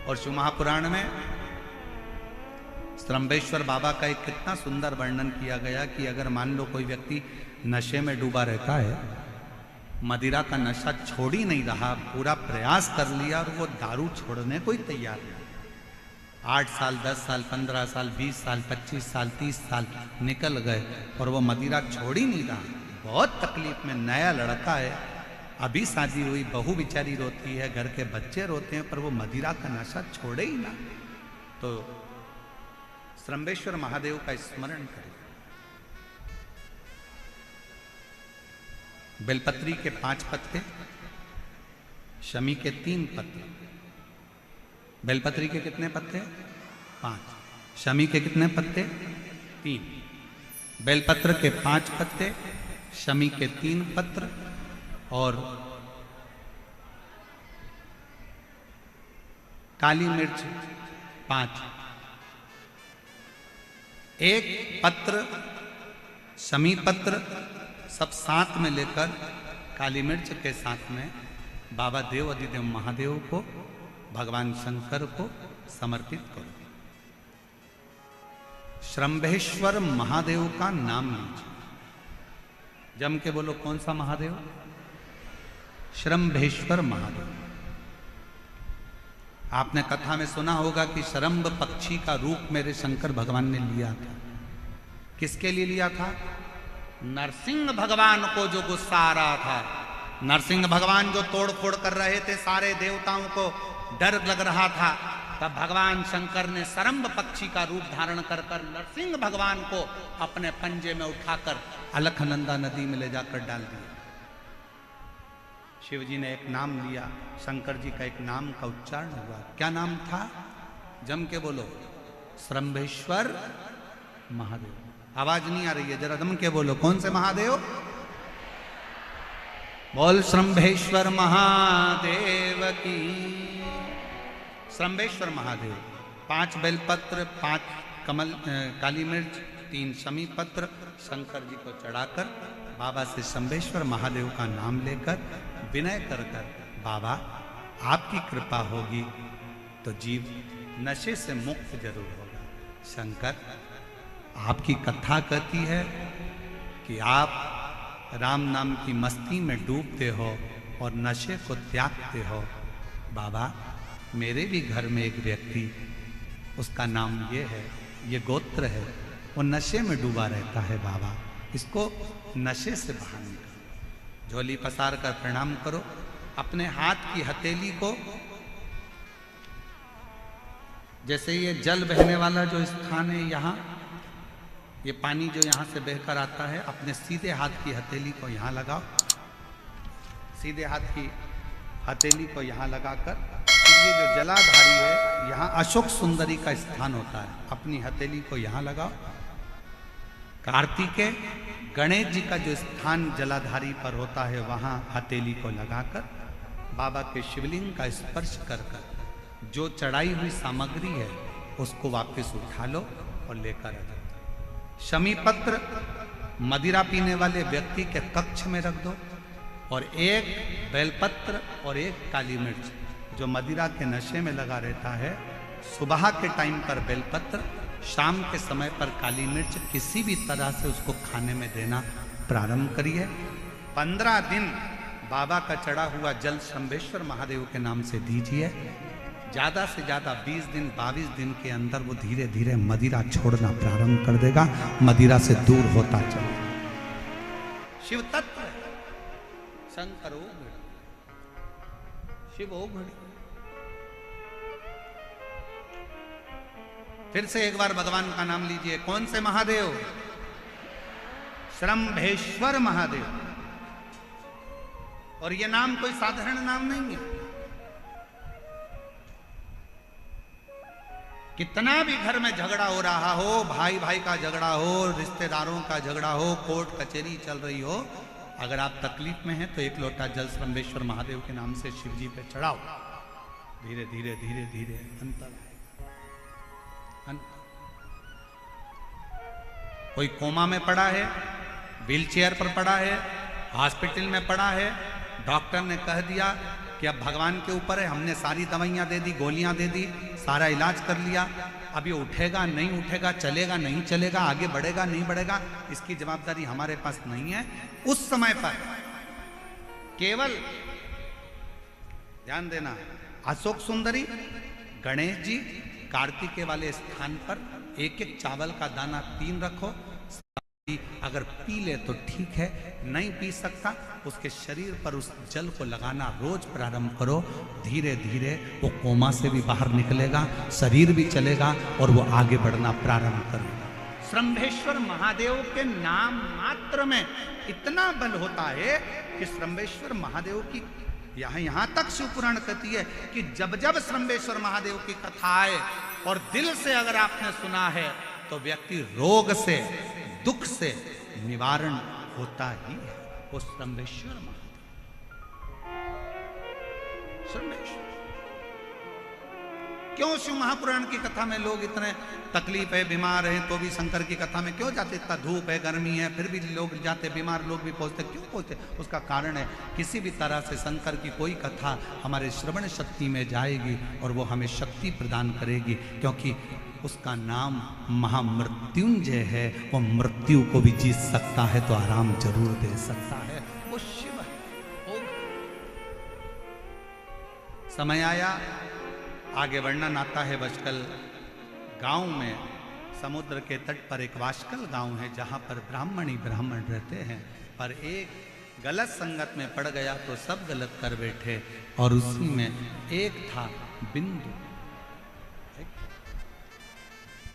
और शिव महापुराण में श्रम्भेश्वर बाबा का एक कितना सुंदर वर्णन किया गया कि अगर मान लो कोई व्यक्ति नशे में डूबा रहता है, मदिरा का नशा छोड़ ही नहीं रहा, पूरा प्रयास कर लिया और वो दारू छोड़ने को ही तैयार नहीं, 8 साल 10 साल 15 साल 20 साल 25 साल 30 साल निकल गए और वो मदिरा छोड़ ही नहीं रहा, बहुत तकलीफ में, नया लड़का है, अभी शादी हुई, बहू बेचारी रोती है, घर के बच्चे रोते हैं, पर वो मदिरा का नशा छोड़े ही ना। तो श्रम्भेश्वर महादेव का स्मरण करें। बेलपत्री के 5 पत्ते, शमी के 3 पत्ते। बेलपत्री के कितने पत्ते? 5। शमी के कितने पत्ते? 3। बेलपत्र के 5 पत्ते, शमी के 3 पत्र और काली मिर्च 5। एक पत्र, शमी पत्र सब साथ में लेकर काली मिर्च के साथ में बाबा देव अधिदेव महादेव को, भगवान शंकर को समर्पित करो। श्रम्भेश्वर महादेव का नाम लीजिए, जम के बोलो, कौन सा महादेव? श्रम्भेश्वर महादेव। आपने कथा में सुना होगा कि शरम्भ पक्षी का रूप मेरे शंकर भगवान ने लिया था। किसके लिए लिया था? नरसिंह भगवान को जो गुस्सा आ रहा था, नरसिंह भगवान जो तोड़ फोड़ कर रहे थे, सारे देवताओं को डर लग रहा था, तब भगवान शंकर ने शरम्भ पक्षी का रूप धारण कर कर नरसिंह भगवान को अपने पंजे में उठाकर अलकनंदा नदी में ले जाकर डाल दिया। शिव जी ने एक नाम लिया, शंकर जी का एक नाम का उच्चारण हुआ। क्या नाम था? जम के बोलो, श्रम्भेश्वर महादेव। आवाज नहीं आ रही है, जरा जम के बोलो, कौन से महादेव? बोल श्रम्भेश्वर महादेव की। श्रम्भेश्वर महादेव। 5 बेलपत्र, 5 कमल काली मिर्च, 3 शमी पत्र शंकर जी को चढ़ाकर बाबा से श्रम्भेश्वर महादेव का नाम लेकर विनय कर कर, बाबा आपकी कृपा होगी तो जीव नशे से मुक्त जरूर होगा। शंकर, आपकी कथा कहती है कि आप राम नाम की मस्ती में डूबते हो और नशे को त्यागते हो। बाबा, मेरे भी घर में एक व्यक्ति, उसका नाम ये है, ये गोत्र है, वो नशे में डूबा रहता है। बाबा, इसको नशे से बाहर निकालो। झोली पसार कर प्रणाम करो, अपने हाथ की हथेली को, जैसे ये जल बहने वाला जो स्थान है, यहाँ ये पानी जो यहाँ से बहकर आता है, अपने सीधे हाथ की हथेली को यहाँ लगाओ, सीधे हाथ की हथेली को यहाँ लगाकर, ये जो जलाधारी है, यहाँ अशोक सुंदरी का स्थान होता है, अपनी हथेली को यहाँ लगाओ। कार्तिकेय गणेश जी का जो स्थान जलाधारी पर होता है, वहाँ हथेली को लगाकर बाबा के शिवलिंग का स्पर्श कर कर जो चढ़ाई हुई सामग्री है उसको वापस उठा लो और लेकर आ जाओ। शमी पत्र मदिरा पीने वाले व्यक्ति के कक्ष में रख दो, और एक बेलपत्र और एक काली मिर्च जो मदिरा के नशे में लगा रहता है, सुबह के टाइम पर बेलपत्र, शाम के समय पर काली मिर्च, किसी भी तरह से उसको खाने में देना प्रारंभ करिए। 15 दिन बाबा का चढ़ा हुआ जल श्रम्भेश्वर महादेव के नाम से दीजिए। ज़्यादा से ज़्यादा 20 दिन 22 दिन के अंदर वो धीरे धीरे मदिरा छोड़ना प्रारंभ कर देगा, मदिरा से दूर होता चलेगा। शिव तत्व है, शंकर ओ घड़ी, शिव ओ घड़ी। फिर से एक बार भगवान का नाम लीजिए। कौन से महादेव? श्रम्भेश्वर महादेव। और ये नाम कोई साधारण नाम नहीं है। कितना भी घर में झगड़ा हो रहा हो, भाई भाई का झगड़ा हो, रिश्तेदारों का झगड़ा हो, कोर्ट कचहरी चल रही हो, अगर आप तकलीफ में हैं तो एक लोटा जल श्रम्भेश्वर महादेव के नाम से शिव जी पे चढ़ाओ। धीरे धीरे धीरे धीरे अंतर। कोई कोमा में पड़ा है, व्हीलचेयर पर पड़ा है, हॉस्पिटल में पड़ा है, डॉक्टर ने कह दिया कि अब भगवान के ऊपर है, हमने सारी दवाइयां दे दी, गोलियां दे दी, सारा इलाज कर लिया, अब ये उठेगा नहीं उठेगा, चलेगा नहीं चलेगा, आगे बढ़ेगा नहीं बढ़ेगा, इसकी जवाबदारी हमारे पास नहीं है। उस समय पर केवल ध्यान देना, अशोक सुंदरी, गणेश जी, कार्तिकेय वाले स्थान पर एक एक चावल का दाना 3 रखो। अगर पी ले तो ठीक है, नहीं पी सकता उसके शरीर पर उस जल को लगाना रोज प्रारंभ करो। धीरे धीरे वो कोमा से भी बाहर निकलेगा, शरीर भी चलेगा और वो आगे बढ़ना प्रारंभ करेगा। श्रंभेश्वर महादेव के नाम मात्र में इतना बल होता है कि श्रंभेश्वर महादेव की यहां तक शिवपुराण कहती है कि जब जब श्रंभेश्वर महादेव की कथा आए और दिल से अगर आपने सुना है तो व्यक्ति रोग से, दुख से निवारण होता ही है। वो श्रंभेश्वर महादेव, श्रंभेश्वर। क्यों शिव महापुराण की कथा में लोग इतने तकलीफ है, बीमार हैं तो भी शंकर की कथा में क्यों जाते? इतना धूप है, गर्मी है, फिर भी लोग जाते, बीमार लोग भी पहुंचते, क्यों पहुंचते? उसका कारण है किसी भी तरह से शंकर की कोई कथा हमारे श्रवण शक्ति में जाएगी और वो हमें शक्ति प्रदान करेगी, क्योंकि उसका नाम महामृत्युंजय है। वो मृत्यु को भी जीत सकता है तो आराम जरूर दे सकता है, वो शिव है। समय आया, आगे वर्णन आता है बचकल गांव में, समुद्र के तट पर एक वाशकल गांव है जहां पर ब्राह्मणी ब्राह्मण रहते हैं, पर एक गलत संगत में पड़ गया तो सब गलत कर बैठे, और उसी में एक था बिंदु।